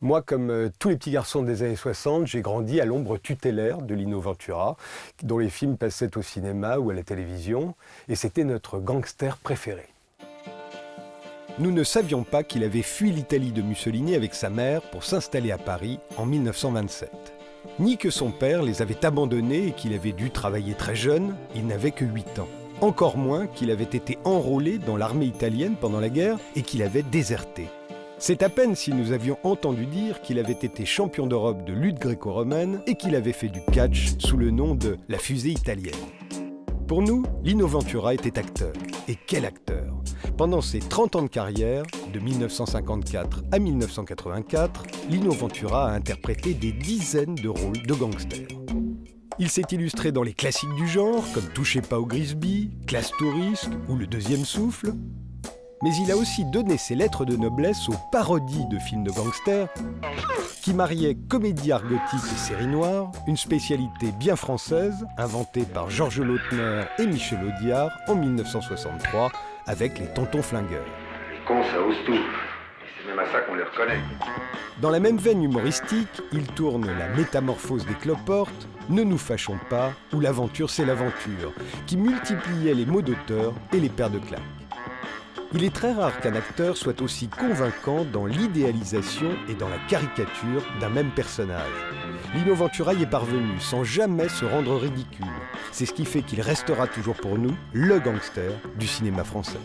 Moi, comme tous les petits garçons des années 60, j'ai grandi à l'ombre tutélaire de Lino Ventura, dont les films passaient au cinéma ou à la télévision, et c'était notre gangster préféré. Nous ne savions pas qu'il avait fui l'Italie de Mussolini avec sa mère pour s'installer à Paris en 1927. Ni que son père les avait abandonnés et qu'il avait dû travailler très jeune, il n'avait que 8 ans. Encore moins qu'il avait été enrôlé dans l'armée italienne pendant la guerre et qu'il avait déserté. C'est à peine si nous avions entendu dire qu'il avait été champion d'Europe de lutte gréco-romaine et qu'il avait fait du catch sous le nom de la fusée italienne. Pour nous, Lino Ventura était acteur. Et quel acteur! Pendant ses 30 ans de carrière, de 1954 à 1984, Lino Ventura a interprété des dizaines de rôles de gangsters. Il s'est illustré dans les classiques du genre, comme Touchez pas au Grisby, Classe Touriste ou Le Deuxième Souffle. Mais il a aussi donné ses lettres de noblesse aux parodies de films de gangsters qui mariaient comédie argotique et série noire, une spécialité bien française inventée par Georges Lautner et Michel Audiard en 1963 avec les Tontons Flingueurs. Les cons, ça ose tout. Et c'est même à ça qu'on les reconnaît. Dans la même veine humoristique, il tourne La Métamorphose des cloportes, Ne nous fâchons pas ou L'aventure c'est l'aventure, qui multipliait les mots d'auteur et les paires de claques. Il est très rare qu'un acteur soit aussi convaincant dans l'idéalisation et dans la caricature d'un même personnage. Lino Ventura y est parvenu sans jamais se rendre ridicule. C'est ce qui fait qu'il restera toujours pour nous le gangster du cinéma français.